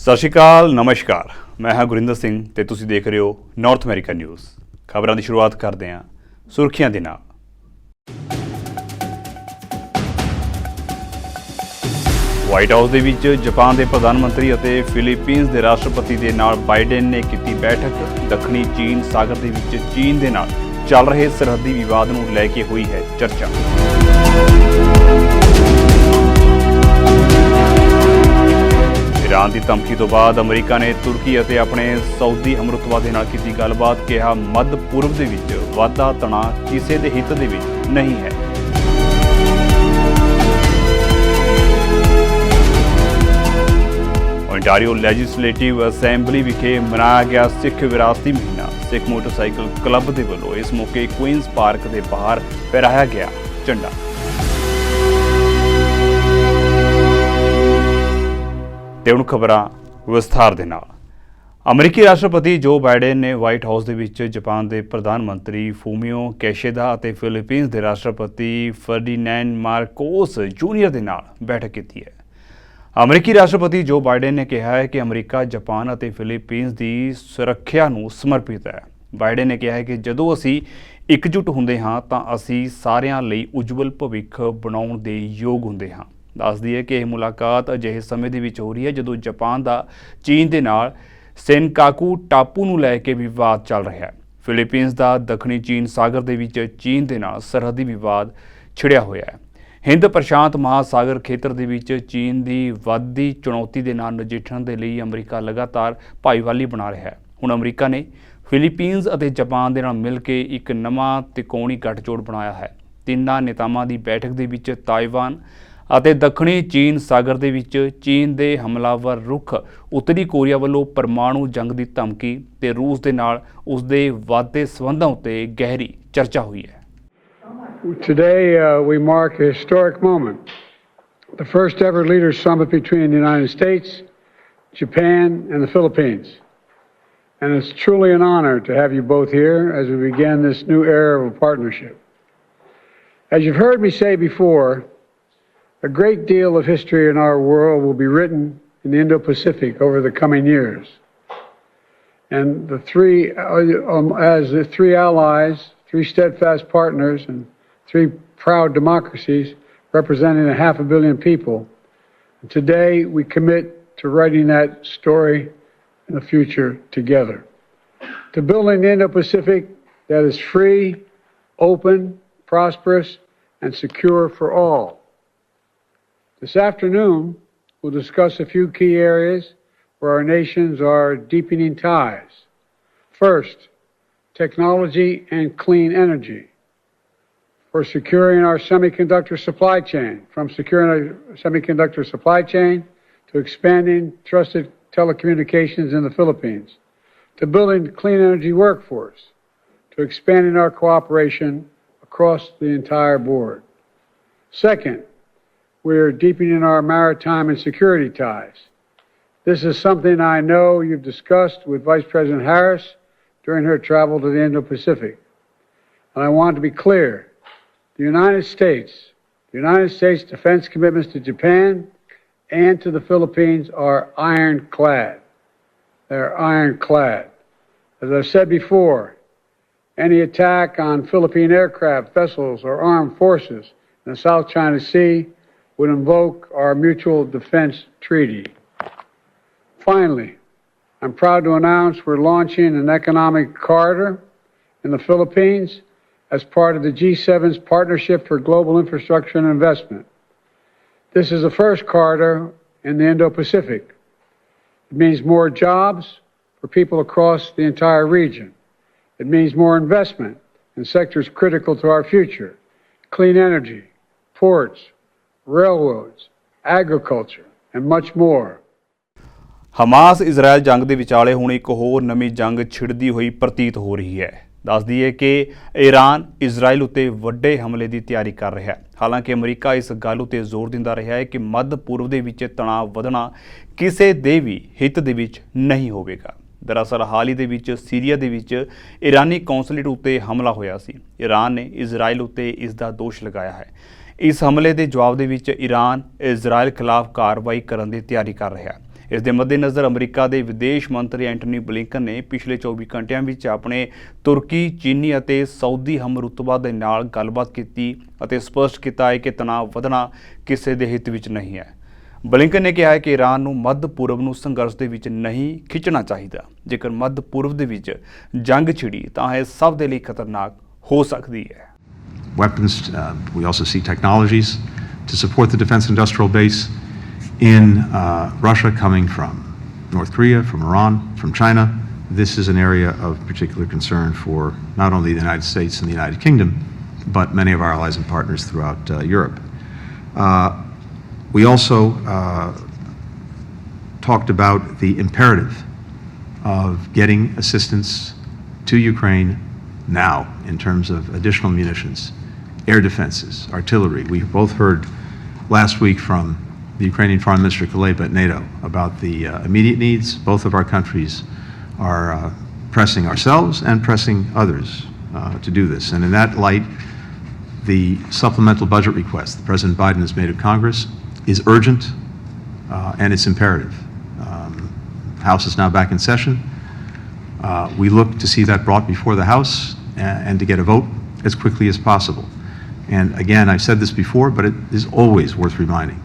ਸਤਿ ਸ਼੍ਰੀ ਅਕਾਲ, ਨਮਸਕਾਰ। ਮੈਂ ਹਾਂ ਗੁਰਿੰਦਰ ਸਿੰਘ ਤੇ ਤੁਸੀਂ ਦੇਖ ਰਹੇ ਹੋ ਨਾਰਥ ਅਮਰੀਕਾ ਨਿਊਜ਼। ਖਬਰਾਂ ਦੀ ਸ਼ੁਰੂਆਤ ਕਰਦੇ ਹਾਂ ਸੁਰਖੀਆਂ ਦੇ ਨਾਲ। ਵਾਈਟ ਹਾਊਸ ਦੇ ਵਿੱਚ ਜਾਪਾਨ ਦੇ ਪ੍ਰਧਾਨ ਮੰਤਰੀ ਅਤੇ ਫਿਲੀਪੀਨਜ਼ ਦੇ ਰਾਸ਼ਟਰਪਤੀ ਦੇ ਨਾਲ ਬਾਈਡਨ ਨੇ ਕੀਤੀ ਬੈਠਕ। ਦੱਖਣੀ ਚੀਨ ਸਾਗਰ ਦੇ ਵਿੱਚ ਚੀਨ ਦੇ ਨਾਲ ਚੱਲ ਰਹੇ ਸਰਹੱਦੀ ਵਿਵਾਦ ਨੂੰ ਲੈ ਕੇ ਹੋਈ ਹੈ ਚਰਚਾ। ईरान की धमकी तो बाद अमरीका ने तुर्की ਅਤੇ ਆਪਣੇ ਸਾਊਦੀ ਹਮਰੁਤਬਾ ਦੇ ਨਾਲ ਕੀਤੀ ਗੱਲਬਾਤ। ਕਿਹਾ ਮੱਧ ਪੂਰਬ ਦੇ ਵਿੱਚ ਵਾਧਾ ਤਣਾਅ ਕਿਸੇ ਦੇ ਹਿੱਤ ਦੇ ਵਿੱਚ ਨਹੀਂ ਹੈ। ओंटारियो ਲੈਜਿਸਲੇਟਿਵ ਅਸੈਂਬਲੀ ਵਿਖੇ ਮਨਾਇਆ ਗਿਆ ਸਿੱਖ ਵਿਰਾਸਤੀ ਮਹੀਨਾ। ਸਿੱਖ ਮੋਟਰਸਾਈਕਲ ਕਲੱਬ ਦੇ ਵੱਲੋਂ ਇਸ ਮੌਕੇ ਕੁਈਨਜ਼ ਪਾਰਕ ਦੇ ਬਾਹਰ ਫਹਿਰਾਇਆ ਗਿਆ ਝੰਡਾ। ਤੇ ਹੁਣ ਖਬਰਾਂ ਵਿਸਥਾਰ ਦੇ ਨਾਲ। ਅਮਰੀਕੀ ਰਾਸ਼ਟਰਪਤੀ ਜੋ ਬਾਈਡਨ ਨੇ ਵਾਈਟ ਹਾਊਸ ਦੇ ਵਿੱਚ ਜਾਪਾਨ ਦੇ ਪ੍ਰਧਾਨ ਮੰਤਰੀ ਫੂਮੀਓ ਕਿਸ਼ਿਦਾ ਅਤੇ ਫਿਲੀਪੀਨਜ਼ ਦੇ ਰਾਸ਼ਟਰਪਤੀ ਫਰਡੀਨੈਂਡ ਮਾਰਕੋਸ ਜੂਨੀਅਰ ਦੇ ਨਾਲ ਬੈਠਕ ਕੀਤੀ ਹੈ। ਅਮਰੀਕੀ ਰਾਸ਼ਟਰਪਤੀ ਜੋ ਬਾਈਡਨ ਨੇ ਕਿਹਾ ਹੈ ਕਿ ਅਮਰੀਕਾ ਜਾਪਾਨ ਅਤੇ ਫਿਲੀਪੀਨਜ਼ ਦੀ ਸੁਰੱਖਿਆ ਨੂੰ ਸਮਰਪਿਤ ਹੈ। ਬਾਈਡਨ ਨੇ ਕਿਹਾ ਹੈ ਕਿ ਜਦੋਂ ਅਸੀਂ ਇਕਜੁੱਟ ਹੁੰਦੇ ਹਾਂ ਤਾਂ ਅਸੀਂ ਸਾਰਿਆਂ ਲਈ ਉਜਵਲ ਭਵਿੱਖ ਬਣਾਉਣ ਦੇ ਯੋਗ ਹੁੰਦੇ ਹਾਂ। ਦੱਸ ਦਈਏ ਕਿ ਇਹ ਮੁਲਾਕਾਤ ਅਜਿਹੇ ਸਮੇਂ ਦੇ ਵਿੱਚ ਹੋ ਰਹੀ ਹੈ ਜਦੋਂ ਜਾਪਾਨ ਦਾ ਚੀਨ ਦੇ ਨਾਲ ਸੈਨਕਾਕੂ ਟਾਪੂ ਨੂੰ ਲੈ ਕੇ ਵਿਵਾਦ ਚੱਲ ਰਿਹਾ ਹੈ। ਫਿਲੀਪੀਨਜ਼ ਦਾ ਦੱਖਣੀ ਚੀਨ ਸਾਗਰ ਦੇ ਵਿੱਚ ਚੀਨ ਦੇ ਨਾਲ ਸਰਹੱਦੀ ਵਿਵਾਦ ਛਿੜਿਆ ਹੋਇਆ ਹੈ। ਹਿੰਦ ਪ੍ਰਸ਼ਾਂਤ ਮਹਾਸਾਗਰ ਖੇਤਰ ਦੇ ਵਿੱਚ ਚੀਨ ਦੀ ਵੱਧਦੀ ਚੁਣੌਤੀ ਦੇ ਨਾਲ ਨਜਿੱਠਣ ਦੇ ਲਈ ਅਮਰੀਕਾ ਲਗਾਤਾਰ ਭਾਈਵਾਲੀ ਬਣਾ ਰਿਹਾ ਹੈ। ਹੁਣ ਅਮਰੀਕਾ ਨੇ ਫਿਲੀਪੀਨਜ਼ ਅਤੇ ਜਾਪਾਨ ਦੇ ਨਾਲ ਮਿਲ ਕੇ ਇੱਕ ਨਵਾਂ ਤਿਕੋਣੀ ਗੱਠਜੋੜ ਬਣਾਇਆ ਹੈ। ਤਿੰਨਾਂ ਨੇਤਾਵਾਂ ਦੀ ਬੈਠਕ ਦੇ ਵਿੱਚ ਤਾਇਵਾਨ ਅਤੇ ਦੱਖਣੀ ਚੀਨ ਸਾਗਰ ਦੇ ਵਿੱਚ ਚੀਨ ਦੇ ਹਮਲਾਵਰ ਰੁਖ, ਉੱਤਰੀ ਕੋਰੀਆ ਵੱਲੋਂ ਪਰਮਾਣੂ ਜੰਗ ਦੀ ਧਮਕੀ ਤੇ ਰੂਸ ਦੇ ਨਾਲ ਉਸ ਦੇ ਵਾਧੇ ਸਬੰਧਾਂ ਉੱਤੇ ਗਹਿਰੀ ਚਰਚਾ ਹੋਈ ਹੈ। Today we mark a historic moment, the first ever leaders summit between the United States, Japan and the Philippines. And it's truly an honor to have you both here as we begin this new era of a partnership. As you've heard me say before, a great deal of history in our world will be written in the Indo-Pacific over the coming years. And as the three allies, three steadfast partners, and three proud democracies representing 500 million people, today we commit to writing that story in the future together. To building the Indo-Pacific that is free, open, prosperous, and secure for all. This afternoon, we'll discuss a few key areas where our nations are deepening ties. First, technology and clean energy. For securing our semiconductor supply chain, from securing our semiconductor supply chain to expanding trusted telecommunications in the Philippines, to building a clean energy workforce, to expanding our cooperation across the entire board. Second, we're deepening our maritime and security ties. This is something I know you've discussed with Vice President Harris during her travel to the Indo-Pacific. And I want to be clear, the United States defense commitments to Japan and to the Philippines are ironclad. They're ironclad. As I've said before, any attack on Philippine aircraft, vessels, or armed forces in the South China Sea would invoke our Mutual Defense Treaty. Finally, I'm proud to announce we're launching an economic corridor in the Philippines as part of the G7's Partnership for Global Infrastructure and Investment. This is the first corridor in the Indo-Pacific. It means more jobs for people across the entire region. It means more investment in sectors critical to our future: clean energy, ports, railroads, agriculture, and much more. Hamas Israel ਜੰਗ ਦੇ ਵਿਚਾਲੇ ਹੁਣ ਇੱਕ ਹੋਰ ਨਵੀਂ ਜੰਗ ਛਿੜਦੀ ਹੋਈ ਪ੍ਰਤੀਤ ਹੋ ਰਹੀ ਹੈ। ਦੱਸ ਦਈਏ ਕਿ ਈਰਾਨ ਇਜ਼ਰਾਈਲ ਉੱਤੇ ਵੱਡੇ ਹਮਲੇ ਦੀ ਤਿਆਰੀ ਕਰ ਰਿਹਾ ਹੈ। ਹਾਲਾਂਕਿ ਅਮਰੀਕਾ ਇਸ ਗੱਲ ਉੱਤੇ ਜ਼ੋਰ ਦਿੰਦਾ ਰਿਹਾ ਹੈ ਕਿ ਮੱਧ ਪੂਰਬ ਦੇ ਵਿੱਚ ਤਣਾਅ ਵਧਣਾ ਕਿਸੇ ਦੇ ਵੀ ਹਿੱਤ ਦੇ ਵਿੱਚ ਨਹੀਂ ਹੋਵੇਗਾ। ਦਰਅਸਲ ਹਾਲ ਹੀ ਦੇ ਵਿੱਚ ਸੀਰੀਆ ਦੇ ਵਿੱਚ ਈਰਾਨੀ ਕੌਂਸਲੇਟ ਉੱਤੇ ਹਮਲਾ ਹੋਇਆ ਸੀ। ਈਰਾਨ ਨੇ ਇਜ਼ਰਾਈਲ ਉੱਤੇ ਇਸ ਦਾ ਦੋਸ਼ ਲਗਾਇਆ ਹੈ। ਇਸ ਹਮਲੇ ਦੇ ਜਵਾਬ ਦੇ ਵਿੱਚ ਈਰਾਨ ਇਜ਼ਰਾਈਲ ਖਿਲਾਫ ਕਾਰਵਾਈ ਕਰਨ ਦੀ ਤਿਆਰੀ ਕਰ ਰਿਹਾ ਹੈ। ਇਸ ਦੇ ਮੱਦੇਨਜ਼ਰ ਅਮਰੀਕਾ ਦੇ ਵਿਦੇਸ਼ ਮੰਤਰੀ ਐਂਟਨੀ ਬਲਿੰਕਨ ਨੇ ਪਿਛਲੇ 24 ਘੰਟਿਆਂ ਵਿੱਚ ਆਪਣੇ ਤੁਰਕੀ, ਚੀਨੀ ਅਤੇ ਸਾਊਦੀ ਹਮਰੁਤਬਾ ਦੇ ਨਾਲ ਗੱਲਬਾਤ ਕੀਤੀ ਅਤੇ ਸਪਸ਼ਟ ਕੀਤਾ ਹੈ ਕਿ ਤਣਾਅ ਵਧਣਾ ਕਿਸੇ ਦੇ ਹਿੱਤ ਵਿੱਚ ਨਹੀਂ ਹੈ। ਬਲਿੰਕਨ ਨੇ ਕਿਹਾ ਹੈ ਕਿ ਈਰਾਨ ਨੂੰ ਮੱਧ ਪੂਰਬ ਨੂੰ ਸੰਘਰਸ਼ ਦੇ ਵਿੱਚ ਨਹੀਂ ਖਿੱਚਣਾ ਚਾਹੀਦਾ। ਜੇਕਰ ਮੱਧ ਪੂਰਬ ਦੇ ਵਿੱਚ ਜੰਗ ਛਿੜੀ ਤਾਂ ਇਹ ਸਭ ਦੇ ਲਈ ਖਤਰਨਾਕ ਹੋ ਸਕਦੀ ਹੈ। Weapons, we also see technologies to support the defense industrial base in Russia coming from North Korea, from Iran, from China. This is an area of particular concern for not only the United States and the United Kingdom, but many of our allies and partners throughout Europe. We also talked about the imperative of getting assistance to Ukraine now in terms of additional munitions, air defenses, artillery. We both heard last week from the Ukrainian Foreign Minister Kuleba at NATO about the immediate needs. Both of our countries are pressing ourselves and pressing others to do this. And in that light, the supplemental budget request that President Biden has made of Congress is urgent and it's imperative. House is now back in session. We look to see that brought before the House and to get a vote as quickly as possible. And again, I've said this before, but it is always worth reminding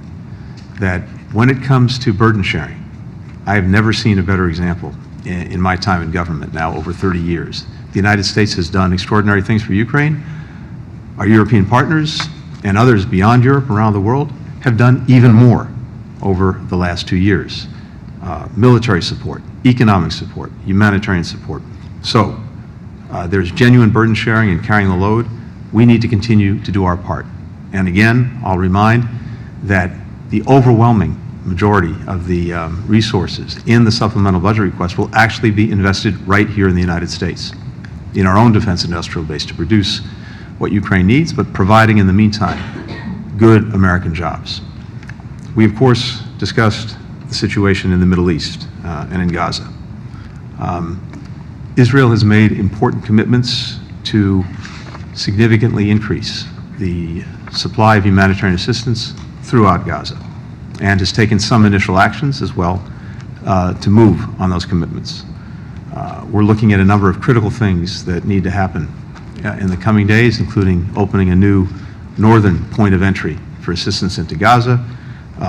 that when it comes to burden sharing, I have never seen a better example in my time in government now over 30 years. The United States has done extraordinary things for Ukraine. Our European partners and others beyond Europe around the world have done even more over the last 2 years. Military support, economic support, humanitarian support. So there's genuine burden sharing and carrying the load. We need to continue to do our part. And again, I'll remind that the overwhelming majority of the resources in the supplemental budget request will actually be invested right here in the United States, in our own defense industrial base to produce what Ukraine needs, but providing in the meantime good American jobs. We, of course, discussed the situation in the Middle East and in Gaza. Israel has made important commitments to significantly increase the supply of humanitarian assistance throughout Gaza and has taken some initial actions as well to move on those commitments. We're looking at a number of critical things that need to happen in the coming days, including opening a new northern point of entry for assistance into Gaza,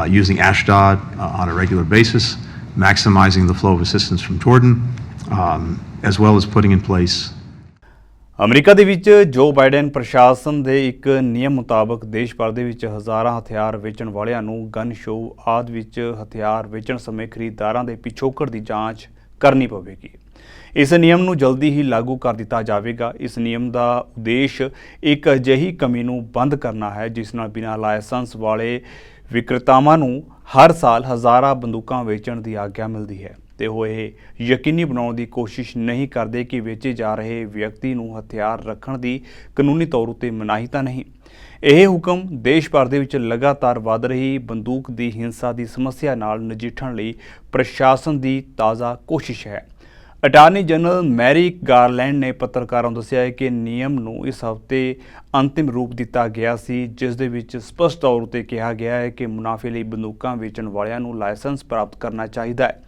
using Ashdod on a regular basis, maximizing the flow of assistance from Jordan, as well as putting in place America ਦੇ ਵਿੱਚ ਜੋ Biden ਪ੍ਰਸ਼ਾਸਨ ਦੇ ਇੱਕ ਨਿਯਮ ਮੁਤਾਬਕ ਦੇਸ਼ ਭਰ ਦੇ ਵਿੱਚ ਹਜ਼ਾਰਾਂ ਹਥਿਆਰ ਵੇਚਣ ਵਾਲਿਆਂ ਨੂੰ ਗਨ ਸ਼ੋਅ ਆਦਿ ਵਿੱਚ ਹਥਿਆਰ ਵੇਚਣ ਸਮੇਂ ਖਰੀਦਦਾਰਾਂ ਦੇ ਪਿਛੋਕੜ ਦੀ ਜਾਂਚ ਕਰਨੀ ਪਵੇਗੀ। ਇਸ ਨਿਯਮ ਨੂੰ ਜਲਦੀ ਹੀ ਲਾਗੂ ਕਰ ਦਿੱਤਾ ਜਾਵੇਗਾ। ਇਸ ਨਿਯਮ ਦਾ ਉਦੇਸ਼ ਇੱਕ ਅਜਿਹੀ ਕਮੀ ਨੂੰ ਬੰਦ ਕਰਨਾ ਹੈ ਜਿਸ ਨਾਲ ਬਿਨਾਂ ਲਾਇਸੈਂਸ ਵਾਲੇ ਵਿਕਰੇਤਾਵਾਂ ਨੂੰ ਹਰ ਸਾਲ ਹਜ਼ਾਰਾਂ ਬੰਦੂਕਾਂ ਵੇਚਣ ਦੀ ਆਗਿਆ ਮਿਲਦੀ ਹੈ ਤੇ ਉਹ ਇਹ ਯਕੀਨੀ ਬਣਾਉਣ ਦੀ ਕੋਸ਼ਿਸ਼ ਨਹੀਂ ਕਰਦੇ ਕਿ ਵੇਚੇ ਜਾ ਰਹੇ ਵਿਅਕਤੀ ਨੂੰ ਹਥਿਆਰ ਰੱਖਣ ਦੀ ਕਾਨੂੰਨੀ ਤੌਰ ਉੱਤੇ ਮਨਾਹੀ ਤਾਂ ਨਹੀਂ। ਇਹ ਹੁਕਮ ਦੇਸ਼ ਭਰ ਦੇ ਵਿੱਚ ਲਗਾਤਾਰ ਵਧ ਰਹੀ ਬੰਦੂਕ ਦੀ ਹਿੰਸਾ ਦੀ ਸਮੱਸਿਆ ਨਾਲ ਨਜਿੱਠਣ ਲਈ ਪ੍ਰਸ਼ਾਸਨ ਦੀ ਤਾਜ਼ਾ ਕੋਸ਼ਿਸ਼ ਹੈ। ਅਟਾਰਨੀ ਜਨਰਲ ਮੈਰਿਕ ਗਾਰਲੈਂਡ ਨੇ ਪੱਤਰਕਾਰਾਂ ਨੂੰ ਦੱਸਿਆ ਕਿ ਨਿਯਮ ਨੂੰ ਇਸ ਹਫ਼ਤੇ ਅੰਤਿਮ ਰੂਪ ਦਿੱਤਾ ਗਿਆ ਸੀ, ਜਿਸ ਦੇ ਵਿੱਚ ਸਪਸ਼ਟ ਤੌਰ ਉੱਤੇ ਕਿਹਾ ਗਿਆ ਹੈ ਕਿ ਮੁਨਾਫੇ ਲਈ ਬੰਦੂਕਾਂ ਵੇਚਣ ਵਾਲਿਆਂ ਨੂੰ ਲਾਇਸੈਂਸ ਪ੍ਰਾਪਤ ਕਰਨਾ ਚਾਹੀਦਾ ਹੈ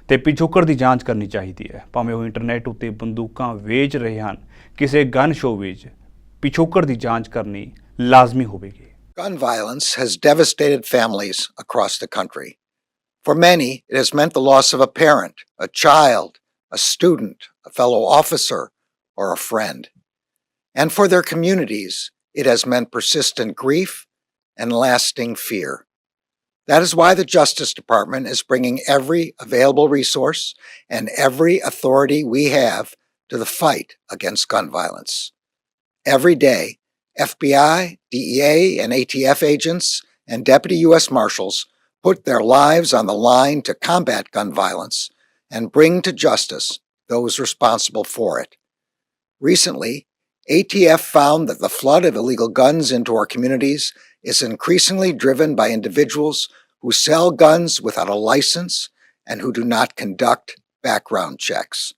ਤੇ ਪਿਛੋਕੜ ਦੀ ਜਾਂਚ ਕਰਨੀ ਚਾਹੀਦੀ ਹੈ। ਭਾਵੇਂ ਉਹ ਇੰਟਰਨੈਟ ਉੱਤੇ ਬੰਦੂਕਾਂ ਵੇਚ ਰਹੇ ਹਨ, ਕਿਸੇ ਗਨ ਸ਼ੋਅ ਵਿੱਚ ਪਿਛੋਕੜ ਦੀ ਜਾਂਚ ਕਰਨੀ ਲਾਜ਼ਮੀ ਹੋਵੇਗੀ। Gun violence has devastated families across the country. For many, it has meant the loss of a parent, a child, a student, a fellow officer, or a friend. And for their communities, it has meant persistent grief and lasting fear. That is why the Justice Department is bringing every available resource and every authority we have to the fight against gun violence. Every day, FBI, DEA, and ATF agents and Deputy U.S. Marshals put their lives on the line to combat gun violence and bring to justice those responsible for it. Recently, ATF found that the flood of illegal guns into our communities is increasingly driven by individuals who sell guns without a license and who do not conduct background checks.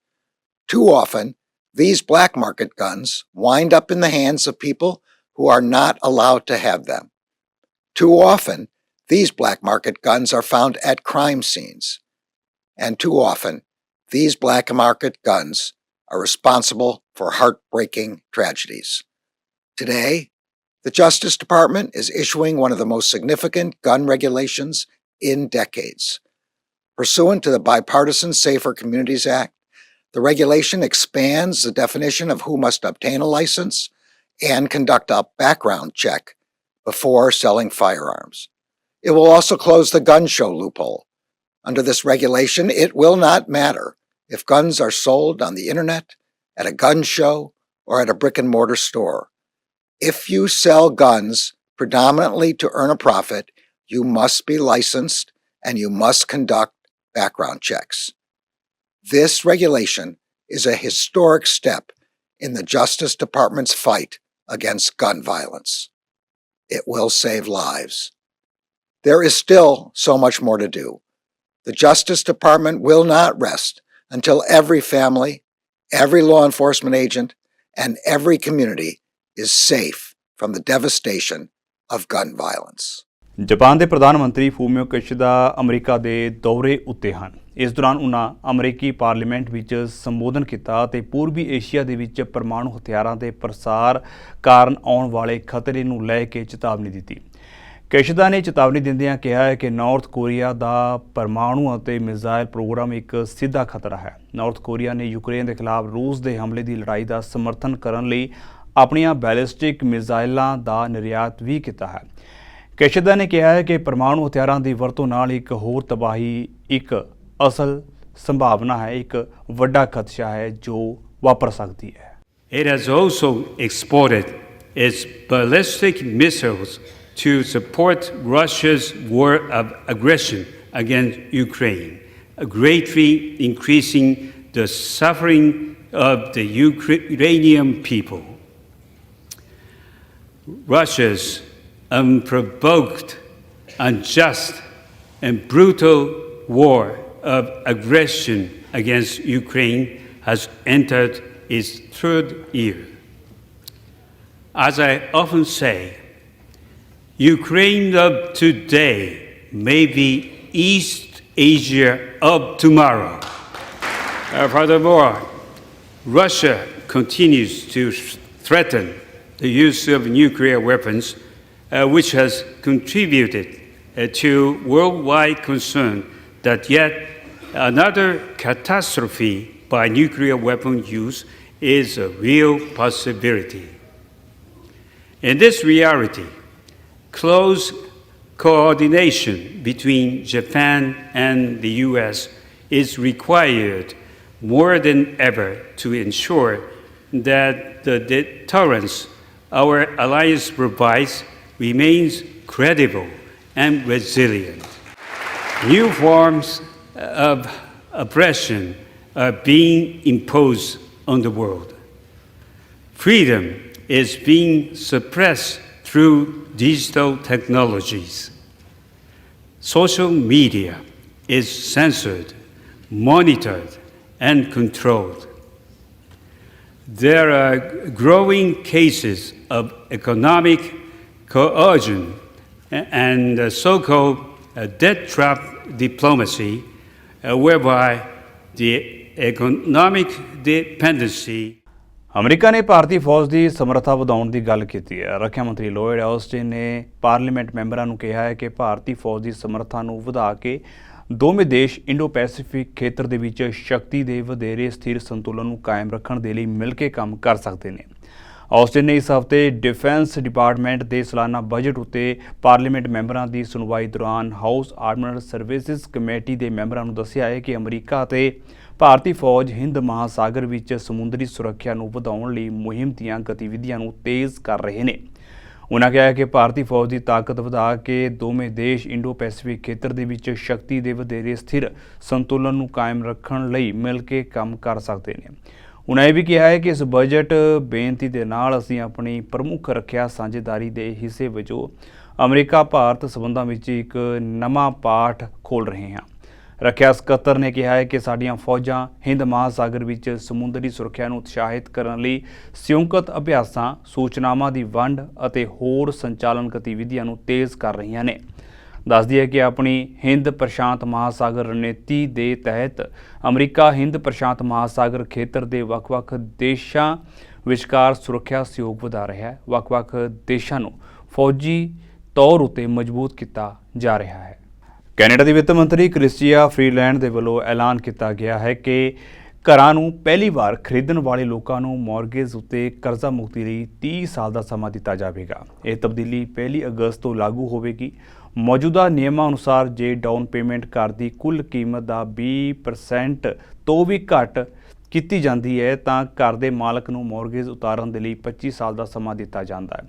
Too often, these black market guns wind up in the hands of people who are not allowed to have them. Too often, these black market guns are found at crime scenes, and too often, these black market guns are responsible for heartbreaking tragedies. Today, the Justice Department is issuing one of the most significant gun regulations in decades. Pursuant to the Bipartisan Safer Communities Act, the regulation expands the definition of who must obtain a license and conduct a background check before selling firearms. It will also close the gun show loophole. Under this regulation, it will not matter if guns are sold on the internet, at a gun show, or at a brick and mortar store. If you sell guns predominantly to earn a profit, you must be licensed and you must conduct background checks. This regulation is a historic step in the Justice Department's fight against gun violence. It will save lives. There is still so much more to do. The Justice Department will not rest until every family, every law enforcement agent, and every community is safe from the devastation of gun violence. Japan ਦੇ ਪ੍ਰਧਾਨ ਮੰਤਰੀ ਫੂਮੀਓ ਕਿਸ਼ਿਦਾ America ਦੇ ਦੌਰੇ ਉੱਤੇ ਹਨ। ਇਸ ਦੌਰਾਨ ਉਹਨਾਂ ਅਮਰੀਕੀ ਪਾਰਲੀਮੈਂਟ ਵਿੱਚ ਸੰਬੋਧਨ ਕੀਤਾ ਅਤੇ ਪੂਰਬੀ ਏਸ਼ੀਆ ਦੇ ਵਿੱਚ ਪਰਮਾਣੂ ਹਥਿਆਰਾਂ ਦੇ ਪ੍ਰਸਾਰ ਕਾਰਨ ਆਉਣ ਵਾਲੇ ਖਤਰੇ ਨੂੰ ਲੈ ਕੇ ਚੇਤਾਵਨੀ ਦਿੱਤੀ। ਕਿਸ਼ਿਦਾ ਨੇ ਚੇਤਾਵਨੀ ਦਿੰਦਿਆਂ ਕਿਹਾ ਹੈ ਕਿ ਨਾਰਥ ਕੋਰੀਆ ਦਾ ਪਰਮਾਣੂ ਅਤੇ ਮਿਜ਼ਾਈਲ ਪ੍ਰੋਗਰਾਮ ਇੱਕ ਸਿੱਧਾ ਖਤਰਾ ਹੈ। ਨਾਰਥ ਕੋਰੀਆ ਨੇ ਯੂਕਰੇਨ ਦੇ ਖਿਲਾਫ ਰੂਸ ਦੇ ਹਮਲੇ ਦੀ ਲੜਾਈ ਦਾ ਸਮਰਥਨ ਕਰਨ ਲਈ ਆਪਣੀਆਂ ਬੈਲਿਸਟਿਕ ਮਿਜ਼ਾਈਲਾਂ ਦਾ ਨਿਰਯਾਤ ਵੀ ਕੀਤਾ ਹੈ। ਕਿਸ਼ਿਦਾ ਨੇ ਕਿਹਾ ਹੈ ਕਿ ਪਰਮਾਣੂ ਹਥਿਆਰਾਂ ਦੀ ਵਰਤੋਂ ਨਾਲ ਇੱਕ ਹੋਰ ਤਬਾਹੀ ਇੱਕ ਅਸਲ ਸੰਭਾਵਨਾ ਹੈ, ਇੱਕ ਵੱਡਾ ਖਦਸ਼ਾ ਹੈ ਜੋ ਵਾਪਰ ਸਕਦੀ ਹੈ। It has also exported its ballistic missiles to support Russia's war of aggression against Ukraine, greatly increasing the suffering of the Ukrainian people. Russia's unprovoked, unjust, and brutal war of aggression against Ukraine has entered its third year. As I often say, Ukraine of today may be East Asia of tomorrow. Furthermore, Russia continues to threaten the use of nuclear weapons, which has contributed to worldwide concern that yet another catastrophe by nuclear weapon use is a real possibility. In this reality, close coordination between Japan and the US is required more than ever to ensure that the deterrence our alliance provides remains credible and resilient. New forms of oppression are being imposed on the world. Freedom is being suppressed through digital technologies. Social media is censored, monitored, and controlled. There are growing cases of economic coercion and so-called debt trap diplomacy, whereby the economic dependency America ਨੇ ਭਾਰਤੀ ਫੌਜ ਦੀ ਸਮਰੱਥਾ ਵਧਾਉਣ ਦੀ ਗੱਲ ਕੀਤੀ ਹੈ। ਰੱਖਿਆ ਮੰਤਰੀ Lloyd Austin ਨੇ ਪਾਰਲੀਮੈਂਟ ਮੈਂਬਰਾਂ ਨੂੰ ਕਿਹਾ ਹੈ ਕਿ ਭਾਰਤੀ ਫੌਜ ਦੀ ਸਮਰੱਥਾ ਨੂੰ ਵਧਾ ਕੇ ਦੋਵੇਂ ਦੇਸ਼ ਇੰਡੋ ਪੈਸੀਫਿਕ ਖੇਤਰ ਦੇ ਵਿੱਚ ਸ਼ਕਤੀ ਦੇ ਵਧੇਰੇ ਸਥਿਰ ਸੰਤੁਲਨ ਨੂੰ ਕਾਇਮ ਰੱਖਣ ਦੇ ਲਈ ਮਿਲ ਕੇ ਕੰਮ ਕਰ ਸਕਦੇ ਨੇ। ਆਸਟਿਨ ਨੇ ਇਸ ਹਫ਼ਤੇ ਡਿਫੈਂਸ ਡਿਪਾਰਟਮੈਂਟ ਦੇ ਸਾਲਾਨਾ ਬਜਟ ਉੱਤੇ ਪਾਰਲੀਮੈਂਟ ਮੈਂਬਰਾਂ ਦੀ ਸੁਣਵਾਈ ਦੌਰਾਨ ਹਾਊਸ ਆਰਮਡ ਸਰਵਿਸਿਜ਼ ਕਮੇਟੀ ਦੇ ਮੈਂਬਰਾਂ ਨੂੰ ਦੱਸਿਆ ਹੈ ਕਿ ਅਮਰੀਕਾ ਅਤੇ ਭਾਰਤੀ ਫੌਜ ਹਿੰਦ ਮਹਾਸਾਗਰ ਵਿੱਚ ਸਮੁੰਦਰੀ ਸੁਰੱਖਿਆ ਨੂੰ ਵਧਾਉਣ ਲਈ ਮੁਹਿੰਮ ਦੀਆਂ ਗਤੀਵਿਧੀਆਂ ਨੂੰ ਤੇਜ਼ ਕਰ ਰਹੇ ਨੇ। ਉਨ੍ਹਾਂ ਕਿਹਾ ਕਿ ਭਾਰਤੀ ਫੌਜ ਦੀ ਤਾਕਤ ਵਧਾ ਕੇ ਦੋਵੇਂ ਦੇਸ਼ ਇੰਡੋ ਪੈਸੀਫਿਕ ਖੇਤਰ ਦੇ ਵਿੱਚ ਸ਼ਕਤੀ ਦੇ ਵਧੇਰੇ ਸਥਿਰ ਸੰਤੁਲਨ ਨੂੰ ਕਾਇਮ ਰੱਖਣ ਲਈ ਮਿਲ ਕੇ ਕੰਮ ਕਰ ਸਕਦੇ ਨੇ। ਉਨ੍ਹਾਂ ਇਹ ਵੀ ਕਿਹਾ ਹੈ ਕਿ ਇਸ ਬਜਟ ਬੇਨਤੀ ਦੇ ਨਾਲ ਅਸੀਂ ਆਪਣੀ ਪ੍ਰਮੁੱਖ ਰੱਖਿਆ ਸਾਂਝੇਦਾਰੀ ਦੇ ਹਿੱਸੇ ਵਜੋਂ ਅਮਰੀਕਾ ਭਾਰਤ ਸਬੰਧਾਂ ਵਿੱਚ ਇੱਕ ਨਵਾਂ ਪਾਠ ਖੋਲ੍ਹ ਰਹੇ ਹਾਂ। ਰੱਖਿਆ ਸਕੱਤਰ ਨੇ ਕਿਹਾ ਹੈ ਕਿ ਸਾਡੀਆਂ ਫੌਜਾਂ ਹਿੰਦ ਮਹਾਸਾਗਰ ਵਿੱਚ ਸਮੁੰਦਰੀ ਸੁਰੱਖਿਆ ਨੂੰ ਉਤਸ਼ਾਹਿਤ ਕਰਨ ਲਈ ਸੰਯੁਕਤ ਅਭਿਆਸਾਂ, ਸੂਚਨਾਵਾਂ ਦੀ ਵੰਡ ਅਤੇ ਹੋਰ ਸੰਚਾਲਨ ਗਤੀਵਿਧੀਆਂ ਨੂੰ ਤੇਜ਼ ਕਰ ਰਹੀਆਂ ਨੇ। ਦੱਸ ਦਈਏ ਕਿ ਆਪਣੀ ਹਿੰਦ ਪ੍ਰਸ਼ਾਂਤ ਮਹਾਸਾਗਰ ਰਣਨੀਤੀ ਦੇ ਤਹਿਤ ਅਮਰੀਕਾ ਹਿੰਦ ਪ੍ਰਸ਼ਾਂਤ ਮਹਾਸਾਗਰ ਖੇਤਰ ਦੇ ਵੱਖ-ਵੱਖ ਦੇਸ਼ਾਂ ਵਿਚਕਾਰ ਸੁਰੱਖਿਆ ਸਹਿਯੋਗ ਵਧਾ ਰਿਹਾ ਹੈ। ਵੱਖ-ਵੱਖ ਦੇਸ਼ਾਂ ਨੂੰ ਫੌਜੀ ਤੌਰ ਉੱਤੇ ਮਜ਼ਬੂਤ ਕੀਤਾ ਜਾ ਰਿਹਾ ਹੈ। ਕੈਨੇਡਾ ਦੀ ਵਿੱਤ ਮੰਤਰੀ ਕ੍ਰਿਸਟੀਆ ਫਰੀਲੈਂਡ ਦੇ ਵੱਲੋਂ ਐਲਾਨ ਕੀਤਾ ਗਿਆ ਹੈ ਕਿ ਘਰਾਂ ਨੂੰ ਪਹਿਲੀ ਵਾਰ ਖਰੀਦਣ ਵਾਲੇ ਲੋਕਾਂ ਨੂੰ ਮੌਰਗੇਜ ਉੱਤੇ ਕਰਜ਼ਾ ਮੁਕਤੀ ਲਈ 30 ਸਾਲ ਦਾ ਸਮਾਂ ਦਿੱਤਾ ਜਾਵੇਗਾ। ਇਹ ਤਬਦੀਲੀ 1 ਅਗਸਤ ਤੋਂ ਲਾਗੂ ਹੋਵੇਗੀ। ਮੌਜੂਦਾ ਨਿਯਮਾਂ ਅਨੁਸਾਰ ਜੇ ਡਾਊਨ ਪੇਮੈਂਟ ਘਰ ਦੀ ਕੁੱਲ ਕੀਮਤ ਦਾ 20% ਤੋਂ ਵੀ ਘੱਟ ਕੀਤੀ ਜਾਂਦੀ ਹੈ ਤਾਂ ਘਰ ਦੇ ਮਾਲਕ ਨੂੰ ਮੌਰਗੇਜ ਉਤਾਰਨ ਦੇ ਲਈ 25 ਸਾਲ ਦਾ ਸਮਾਂ ਦਿੱਤਾ ਜਾਂਦਾ ਹੈ।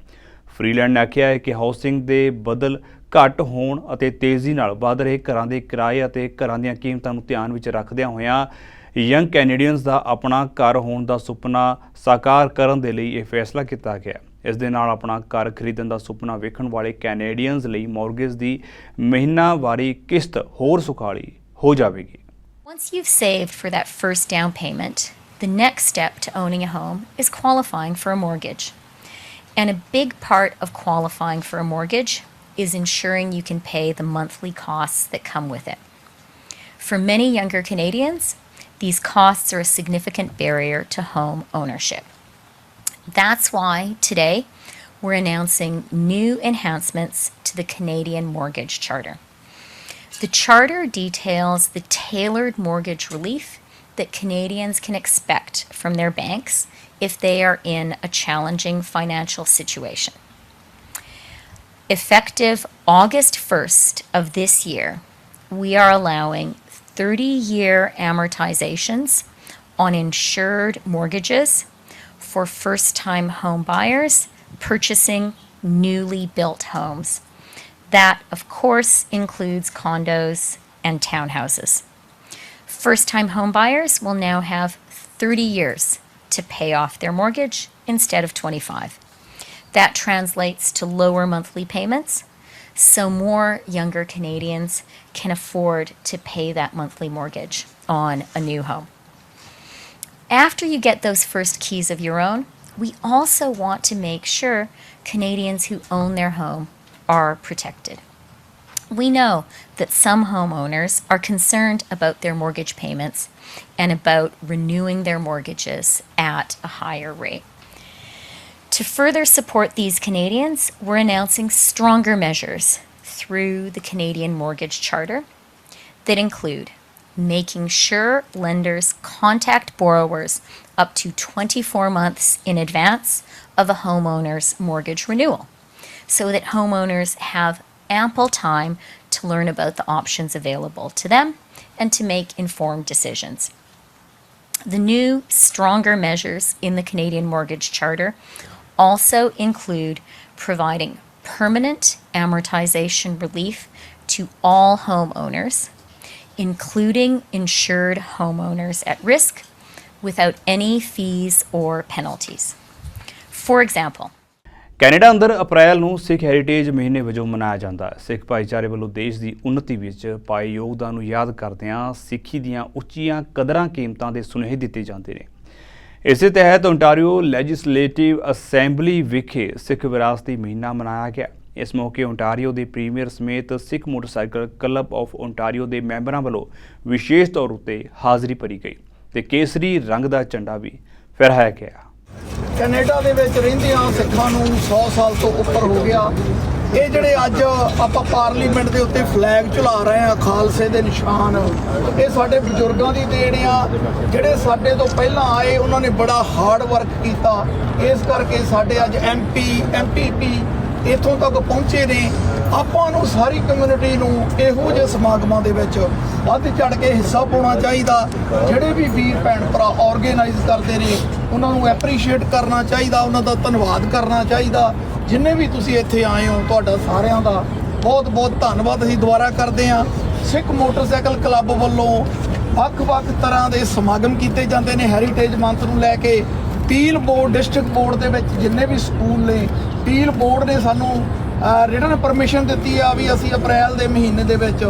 ਫਰੀਲੈਂਡ ਨੇ ਆਖਿਆ ਹੈ ਕਿ ਹਾਊਸਿੰਗ ਦੇ ਬਦਲ ਘੱਟ ਹੋਣ ਅਤੇ ਤੇਜ਼ੀ ਨਾਲ ਵਧ ਰਹੇ ਘਰਾਂ ਦੇ ਕਿਰਾਏ ਅਤੇ ਘਰਾਂ ਦੀਆਂ ਕੀਮਤਾਂ ਨੂੰ ਧਿਆਨ ਵਿੱਚ ਰੱਖਦਿਆਂ ਹੋਇਆਂ ਯੰਗ ਕੈਨੇਡੀਅਨਸ ਦਾ ਆਪਣਾ ਘਰ ਹੋਣ ਦਾ ਸੁਪਨਾ ਸਾਕਾਰ ਕਰਨ ਦੇ ਲਈ ਇਹ ਫੈਸਲਾ ਕੀਤਾ ਗਿਆ। ਇਸ ਦੇ ਨਾਲ ਆਪਣਾ ਘਰ ਖਰੀਦਣ ਦਾ ਸੁਪਨਾ ਵੇਖਣ ਵਾਲੇ ਕੈਨੇਡੀਅਨਸ ਲਈ ਮੌਰਗੇਜ ਦੀ ਮਹੀਨਾਵਾਰੀ ਕਿਸ਼ਤ ਹੋਰ ਸੁਖਾਲੀ ਹੋ ਜਾਵੇਗੀ। Once you've saved for that first down payment, the next step to owning a home is qualifying for a mortgage. And a big part of qualifying for a mortgage is ensuring you can pay the monthly costs that come with it. For many younger Canadians, these costs are a significant barrier to home ownership. That's why today we're announcing new enhancements to the Canadian Mortgage Charter. The Charter details the tailored mortgage relief that Canadians can expect from their banks if they are in a challenging financial situation. Effective August 1st of this year, we are allowing 30-year amortizations on insured mortgages for first-time home buyers purchasing newly built homes. That, of course, includes condos and townhouses. First-time home buyers will now have 30 years to pay off their mortgage instead of 25. That translates to lower monthly payments, so more younger Canadians can afford to pay that monthly mortgage on a new home. After you get those first keys of your own, we also want to make sure Canadians who own their home are protected. We know that some homeowners are concerned about their mortgage payments and about renewing their mortgages at a higher rate. To further support these Canadians, we're announcing stronger measures through the Canadian Mortgage Charter that include making sure lenders contact borrowers up to 24 months in advance of a homeowner's mortgage renewal, so that homeowners have ample time to learn about the options available to them and to make informed decisions. The new, stronger measures in the Canadian Mortgage Charter also include providing permanent amortization relief to all homeowners, including insured homeowners at risk, without any fees or penalties. For example, Canada ਅੰਦਰ ਅਪ੍ਰੈਲ ਨੂੰ ਸਿੱਖ heritage ਮਹੀਨੇ ਵਜੋਂ ਮਨਾਇਆ ਜਾਂਦਾ ਹੈ। ਸਿੱਖ ਭਾਈਚਾਰੇ ਵੱਲੋਂ ਦੇਸ਼ ਦੀ ਉન્નਤੀ ਵਿੱਚ ਪਾਏ ਯੋਗਦਾਨ ਨੂੰ ਯਾਦ ਕਰਦਿਆਂ ਸਿੱਖੀ ਦੀਆਂ ਉੱਚੀਆਂ ਕਦਰਾਂ ਕੀਮਤਾਂ ਦੇ ਸੁਨੇਹੇ ਦਿੱਤੇ ਜਾਂਦੇ ਨੇ। ਇਸੇ ਤਹਿਤ ਓਨਟਾਰੀਓ ਲੈਜਿਸਲੇਟਿਵ ਅਸੈਂਬਲੀ ਵਿਖੇ ਸਿੱਖ ਵਿਰਾਸਤੀ ਮਹੀਨਾ ਮਨਾਇਆ ਗਿਆ। ਇਸ ਮੌਕੇ ਓਨਟਾਰੀਓ ਦੇ ਪ੍ਰੀਮੀਅਰ ਸਮੇਤ ਸਿੱਖ ਮੋਟਰਸਾਈਕਲ ਕਲੱਬ ਆਫ ਓਨਟਾਰੀਓ ਦੇ ਮੈਂਬਰਾਂ ਵੱਲੋਂ ਵਿਸ਼ੇਸ਼ ਤੌਰ ਉੱਤੇ ਹਾਜ਼ਰੀ ਭਰੀ ਗਈ ਤੇ ਕੇਸਰੀ ਰੰਗ ਦਾ ਝੰਡਾ ਵੀ ਫਹਿਰਾਇਆ ਗਿਆ। ਕੈਨੇਡਾ ਦੇ ਵਿੱਚ ਰਹਿੰਦਿਆਂ ਸਿੱਖਾਂ ਨੂੰ 100 ਸਾਲ ਤੋਂ ਉੱਪਰ ਹੋ ਗਿਆ। ਇਹ ਜਿਹੜੇ ਅੱਜ ਆਪਾਂ ਪਾਰਲੀਮੈਂਟ ਦੇ ਉੱਤੇ ਫਲੈਗ ਝੁਲਾ ਰਹੇ ਆ ਖਾਲਸੇ ਦੇ ਨਿਸ਼ਾਨ, ਇਹ ਸਾਡੇ ਬਜ਼ੁਰਗਾਂ ਦੀ ਦੇਣ ਆ। ਜਿਹੜੇ ਸਾਡੇ ਤੋਂ ਪਹਿਲਾਂ ਆਏ ਉਹਨਾਂ ਨੇ ਬੜਾ ਹਾਰਡ ਵਰਕ ਕੀਤਾ, ਇਸ ਕਰਕੇ ਸਾਡੇ ਅੱਜ ਐਮਪੀਪੀ ਇੱਥੋਂ ਤੱਕ ਪਹੁੰਚੇ ਨੇ। ਆਪਾਂ ਨੂੰ ਸਾਰੀ ਕਮਿਊਨਿਟੀ ਨੂੰ ਇਹੋ ਜਿਹੇ ਸਮਾਗਮਾਂ ਦੇ ਵਿੱਚ ਵੱਧ ਚੜ ਕੇ ਹਿੱਸਾ ਪਾਉਣਾ ਚਾਹੀਦਾ। ਜਿਹੜੇ ਵੀ ਵੀਰ ਭੈਣ ਭਰਾ ਆਰਗੇਨਾਈਜ਼ ਕਰਦੇ ਨੇ ਉਹਨਾਂ ਨੂੰ ਐਪਰੀਸ਼ੀਏਟ ਕਰਨਾ ਚਾਹੀਦਾ, ਉਹਨਾਂ ਦਾ ਧੰਨਵਾਦ ਕਰਨਾ ਚਾਹੀਦਾ। ਜਿੰਨੇ ਵੀ ਤੁਸੀਂ ਇੱਥੇ ਆਏ ਹੋ ਤੁਹਾਡਾ ਸਾਰਿਆਂ ਦਾ ਬਹੁਤ ਬਹੁਤ ਧੰਨਵਾਦ ਅਸੀਂ ਦੁਬਾਰਾ ਕਰਦੇ ਹਾਂ। ਸਿੱਖ ਮੋਟਰਸਾਈਕਲ ਕਲੱਬ ਵੱਲੋਂ ਵੱਖ-ਵੱਖ ਤਰ੍ਹਾਂ ਦੇ ਸਮਾਗਮ ਕੀਤੇ ਜਾਂਦੇ ਨੇ ਹੈਰੀਟੇਜ ਮੰਥ ਨੂੰ ਲੈ ਕੇ। ਪੀਲ ਬੋਰਡ ਡਿਸਟ੍ਰਿਕਟ ਬੋਰਡ ਦੇ ਵਿੱਚ ਜਿੰਨੇ ਵੀ ਸਕੂਲ ਨੇ, ਪੀਲ ਬੋਰਡ ਨੇ ਸਾਨੂੰ ਰਿਟਨ ਪਰਮਿਸ਼ਨ ਦਿੱਤੀ ਆ ਵੀ ਅਸੀਂ ਅਪ੍ਰੈਲ ਦੇ ਮਹੀਨੇ ਦੇ ਵਿੱਚ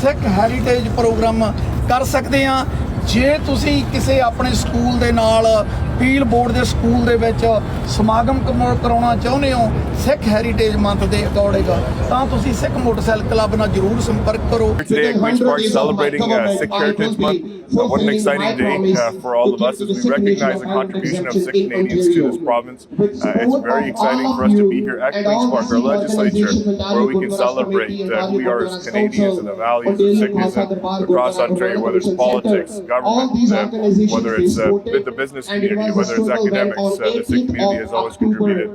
ਸਿੱਖ ਹੈਰੀਟੇਜ ਪ੍ਰੋਗਰਾਮ ਕਰ ਸਕਦੇ ਹਾਂ। ਜੇ ਤੁਸੀਂ ਕਿਸੇ ਆਪਣੇ ਸਕੂਲ ਦੇ ਨਾਲ ਪੀਲ ਬੋਰਡ ਦੇ ਸਕੂਲ ਦੇ ਵਿੱਚ ਸਮਾਗਮ ਕਰਾਉਣਾ ਚਾਹੁੰਦੇ ਹੋ ਸਿੱਖ ਹੈਰੀਟੇਜ ਮੰਥ ਦੇ ਅਕੋਰਡਿੰਗ, ਤਾਂ ਤੁਸੀਂ ਸਿੱਖ ਮੋਟਰਸਾਈਕਲ ਕਲੱਬ ਨਾਲ ਜ਼ਰੂਰ ਸੰਪਰਕ ਕਰੋ। Today at Queen's Park celebrating Sikh Heritage Month. What an exciting day for all of us as we recognize the contribution of Sikh Canadians to this province. It's very exciting for us to be here at Queen's Park, our legislature, where we can celebrate who we are as Canadians and the values of Sikhism across Ontario, whether it's politics, government, whether it's the business community, whether it's academics. The Sikh community has always contributed.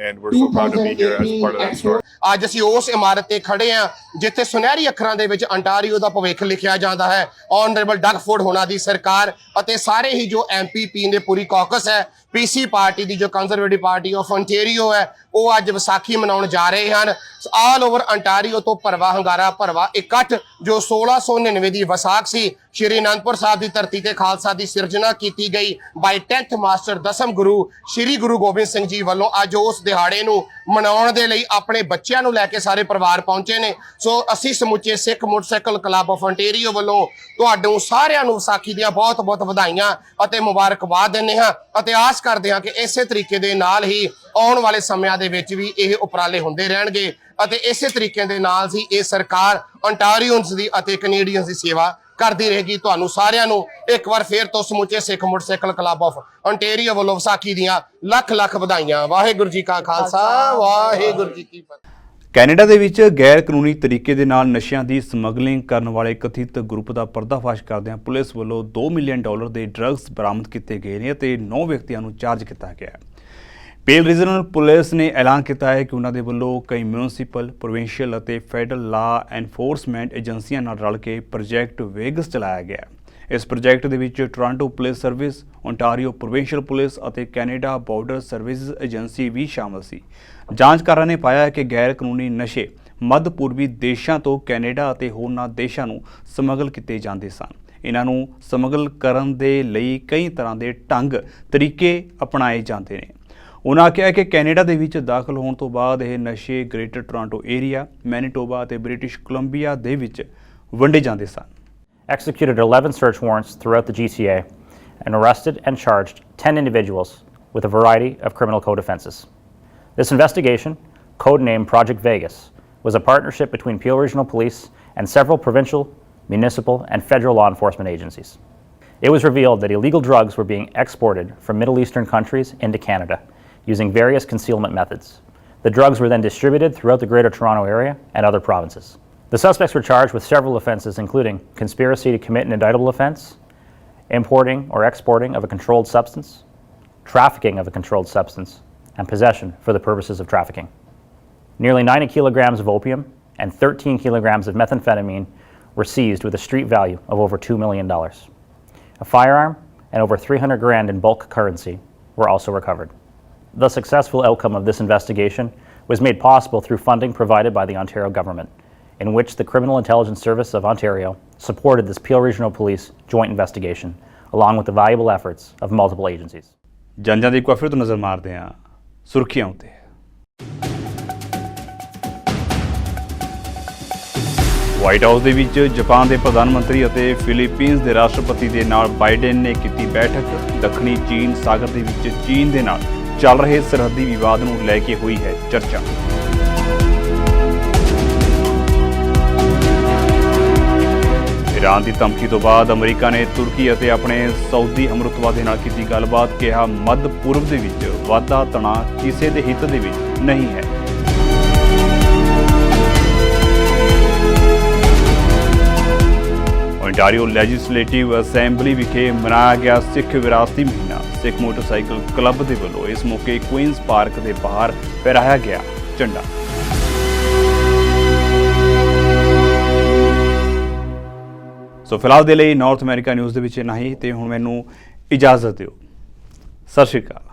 And we're so proud to be here as part of that story. ਅੱਜ ਅਸੀਂ ਉਸ ਇਮਾਰਤ ਤੇ ਖੜੇ ਹਾਂ ਜਿੱਥੇ ਸੁਨਹਿਰੀ ਅੱਖਰਾਂ ਦੇ ਵਿੱਚ ਅੰਟਾਰੀਓ ਦਾ ਭਵਿੱਖ ਲਿਖਿਆ ਜਾਂਦਾ ਹੈ। ਆਨਰੇਬਲ ਡਗਫੋਰਡ ਹੋਣਾ ਦੀ ਸਰਕਾਰ ਅਤੇ ਸਾਰੇ ਹੀ ਜੋ MPP ਨੇ ਪੂਰੀ ਕਾਕਸ ਹੈ, PC ਪਾਰਟੀ ਦੀ ਜੋ ਕੰਜ਼ਰਵੇਟਿਵ ਪਾਰਟੀ ਆਫ ontario ਹੈ, ਉਹ ਅੱਜ ਵਿਸਾਖੀ ਮਨਾਉਣ ਜਾ ਰਹੇ ਹਨ। ਆਲ ਓਵਰ ਅੰਟਾਰੀਓ ਤੋਂ ਭਰਵਾ ਹੰਗਾਰਾ, ਭਰਵਾ ਇਕੱਠ ਜੋ 1699 ਦੀ ਵਿਸਾਖ ਸੀ, ਸ਼੍ਰੀ ਅਨੰਦਪੁਰ ਸਾਹਿਬ ਦੀ ਧਰਤੀ ਤੇ ਖਾਲਸਾ ਦੀ ਸਿਰਜਣਾ ਕੀਤੀ ਗਈ ਬਾਈ 10th ਮਾਸਟਰ ਦਸਮ ਗੁਰੂ ਸ਼੍ਰੀ ਗੁਰੂ ਗੋਬਿੰਦ ਸਿੰਘ ਜੀ ਵੱਲੋਂ ਅੱਜ ਉਸ ਦਿਹਾੜੇ ਨੂੰ ਮਨਾਉਣ ਦੇ ਲਈ ਆਪਣੇ ਬੱਚਿਆਂ ਨੂੰ ਲੈ ਕੇ ਸਾਰੇ ਪਰਿਵਾਰ ਪਹੁੰਚੇ ਨੇ। ਸੋ ਅਸੀਂ ਸਮੁੱਚੇ ਸਿੱਖ ਮੋਟਰਸਾਈਕਲ ਕਲੱਬ ਆਫ ontario ਵੱਲੋਂ ਤੁਹਾਨੂੰ ਸਾਰਿਆਂ ਨੂੰ ਵਿਸਾਖੀ ਦੀਆਂ ਬਹੁਤ ਬਹੁਤ ਵਧਾਈਆਂ ਅਤੇ ਮੁਬਾਰਕਬਾਦ ਦਿੰਦੇ ਹਾਂ ਅਤੇ ਆਸ ਕਰਦੇ ਹਾਂ ਕਿ ਇਸੇ ਤਰੀਕੇ ਦੇ ਨਾਲ ਹੀ ਆਉਣ ਵਾਲੇ ਸਮਿਆਂ ਦੇ ਵਿੱਚ ਵੀ ਇਹ ਉਪਰਾਲੇ ਹੁੰਦੇ ਰਹਿਣਗੇ ਅਤੇ ਇਸੇ ਤਰੀਕੇ ਦੇ ਨਾਲ ਹੀ ਇਹ ਸਰਕਾਰ ontarioans ਦੀ ਅਤੇ ਕੈਨੇਡੀਅਨਸ ਦੀ ਸੇਵਾ ਕਰਦੀ ਰਹੇਗੀ। ਤੁਹਾਨੂੰ ਸਾਰਿਆਂ ਨੂੰ ਇੱਕ ਵਾਰ ਫੇਰ ਤੋਂ ਸਮੁੱਚੇ ਸਿੱਖ ਮੋਟਰਸਾਈਕਲ ਕਲੱਬ ਆਫ ontario ਵੱਲੋਂ ਵਿਸਾਖੀ ਦੀਆਂ ਲੱਖ ਲੱਖ ਵਧਾਈਆਂ। ਵਾਹਿਗੁਰੂ ਜੀ ਕਾ ਖਾਲਸਾ, ਵਾਹਿਗੁਰੂ ਜੀ ਕੀ ਫਤਿਹ। ਕੈਨੇਡਾ ਦੇ ਵਿੱਚ ਗੈਰ ਕਾਨੂੰਨੀ ਤਰੀਕੇ ਦੇ ਨਾਲ ਨਸ਼ਿਆਂ ਦੀ ਸਮਗਲਿੰਗ ਕਰਨ ਵਾਲੇ ਕਥਿਤ ਗਰੁੱਪ ਦਾ ਪਰਦਾਫਾਸ਼ ਕਰਦਿਆਂ ਪੁਲਿਸ ਵੱਲੋਂ $2 ਮਿਲੀਅਨ ਦੇ ਡਰੱਗਸ ਬਰਾਮਦ ਕੀਤੇ ਗਏ ਨੇ ਅਤੇ 9 ਵਿਅਕਤੀਆਂ ਨੂੰ ਚਾਰਜ ਕੀਤਾ ਗਿਆ ਹੈ। ਪੇਲ ਰੀਜਨਲ ਪੁਲਿਸ ਨੇ ਐਲਾਨ ਕੀਤਾ ਹੈ ਕਿ ਉਹਨਾਂ ਦੇ ਵੱਲੋਂ ਕਈ ਮਿਊਨਿਸਪਲ, ਪ੍ਰੋਵਿੰਸ਼ੀਅਲ ਅਤੇ ਫੈਡਰਲ ਲਾ ਐਨਫੋਰਸਮੈਂਟ ਏਜੰਸੀਆਂ ਨਾਲ ਰਲ ਕੇ ਪ੍ਰੋਜੈਕਟ ਵੇਗਸ ਚਲਾਇਆ ਗਿਆ। ਇਸ ਪ੍ਰੋਜੈਕਟ ਦੇ ਵਿੱਚ Toronto police service, ontario provincial police ਅਤੇ ਕੈਨੇਡਾ ਬਾਰਡਰ ਸਰਵਿਸਿਜ਼ ਏਜੰਸੀ ਵੀ ਸ਼ਾਮਲ ਸੀ। ਜਾਂਚਕਾਰਾਂ ਨੇ ਪਾਇਆ ਹੈ ਕਿ ਗੈਰ ਕਾਨੂੰਨੀ ਨਸ਼ੇ ਮੱਧ ਪੂਰਬੀ ਦੇਸ਼ਾਂ ਤੋਂ ਕੈਨੇਡਾ ਅਤੇ ਹੋਰਨਾਂ ਦੇਸ਼ਾਂ ਨੂੰ ਸਮਗਲ ਕੀਤੇ ਜਾਂਦੇ ਸਨ। ਇਹਨਾਂ ਨੂੰ ਸਮਗਲ ਕਰਨ ਦੇ ਲਈ ਕਈ ਤਰ੍ਹਾਂ ਦੇ ਢੰਗ ਤਰੀਕੇ ਅਪਣਾਏ ਜਾਂਦੇ ਨੇ। ਉਹਨਾਂ ਆਖਿਆ ਕਿ ਕੈਨੇਡਾ ਦੇ ਵਿੱਚ ਦਾਖਲ ਹੋਣ ਤੋਂ ਬਾਅਦ ਇਹ ਨਸ਼ੇ ਗ੍ਰੇਟਰ ਟੋਰਾਂਟੋ ਏਰੀਆ, ਮੈਨੀਟੋਬਾ ਅਤੇ ਬ੍ਰਿਟਿਸ਼ ਕੋਲੰਬੀਆ ਦੇ ਵਿੱਚ ਵੰਡੇ ਜਾਂਦੇ ਸਨ। Executed 11 search warrants throughout the GTA and arrested and charged 10 individuals with a variety of criminal code offences. This investigation, codenamed Project Vegas, was a partnership between Peel Regional Police and several provincial, municipal and federal law enforcement agencies. It was revealed that illegal drugs were being exported from Middle Eastern countries into Canada using various concealment methods. The drugs were then distributed throughout the Greater Toronto Area and other provinces. The suspects were charged with several offences including conspiracy to commit an indictable offence, importing or exporting of a controlled substance, trafficking of a controlled substance, and possession for the purposes of trafficking. Nearly 90 kilograms of opium and 13 kilograms of methamphetamine were seized with a street value of over $2 million. A firearm and over 300 grand in bulk currency were also recovered. The successful outcome of this investigation was made possible through funding provided by the Ontario government, in which the Criminal Intelligence Service of Ontario supported this Peel Regional Police joint investigation, along with the valuable efforts of multiple agencies. ਜੰਜਾਂ ਦੀ ਇੱਕ ਵਾਰ ਫਿਰ ਤੋਂ ਨਜ਼ਰ ਮਾਰਦੇ ਹਾਂ ਸੁਰਖੀਆਂ ਉੱਤੇ। White house ਦੇ ਵਿੱਚ ਜਾਪਾਨ ਦੇ ਪ੍ਰਧਾਨ ਮੰਤਰੀ ਅਤੇ ਫਿਲੀਪੀਨਸ ਦੇ ਰਾਸ਼ਟਰਪਤੀ ਦੇ ਨਾਲ ਬਾਈਡਨ ਨੇ ਕੀਤੀ ਬੈਠਕ। ਦੱਖਣੀ ਚੀਨ ਸਾਗਰ ਦੇ ਵਿੱਚ ਚੀਨ ਦੇ ਨਾਲ ਚੱਲ ਰਹੇ ਸਰਹੱਦੀ ਵਿਵਾਦ ਨੂੰ ਲੈ ਕੇ ਹੋਈ ਹੈ ਚਰਚਾ। ਈਰਾਨ ਦੀ ਧਮਕੀ ਤੋਂ ਬਾਅਦ ਅਮਰੀਕਾ ਨੇ ਤੁਰਕੀ ਅਤੇ ਆਪਣੇ ਸਾਊਦੀ ਹਮਰੁਤਬਾ ਦੇ ਨਾਲ ਕੀਤੀ ਗੱਲਬਾਤ। ਕਿਹਾ ਮੱਧ ਪੂਰਬ ਦੇ ਵਿੱਚ ਵਾਧਾ ਤਣਾਅ ਕਿਸੇ ਦੇ ਹਿੱਤ ਦੇ ਵਿੱਚ ਨਹੀਂ ਹੈ। ontario ਲੈਜਿਸਲੇਟਿਵ ਅਸੈਂਬਲੀ ਵਿਖੇ ਮਨਾਇਆ ਗਿਆ ਸਿੱਖ ਵਿਰਾਸਤੀ ਮਹੀਨਾ। ਸਿੱਖ ਮੋਟਰਸਾਈਕਲ ਕਲੱਬ ਦੇ ਵੱਲੋਂ ਇਸ ਮੌਕੇ ਕੁਈਨਸ ਪਾਰਕ ਦੇ ਬਾਹਰ ਫਹਿਰਾਇਆ ਗਿਆ ਝੰਡਾ। ਸੋ ਫਿਲਹਾਲ ਦੇ ਲਈ ਨਾਰਥ ਅਮਰੀਕਾ ਨਿਊਜ਼ ਦੇ ਵਿੱਚ ਇੰਨਾ ਹੀ ਤੇ ਹੁਣ ਮੈਨੂੰ ਇਜਾਜ਼ਤ ਦਿਓ। ਸਤਿ ਸ਼੍ਰੀ ਅਕਾਲ।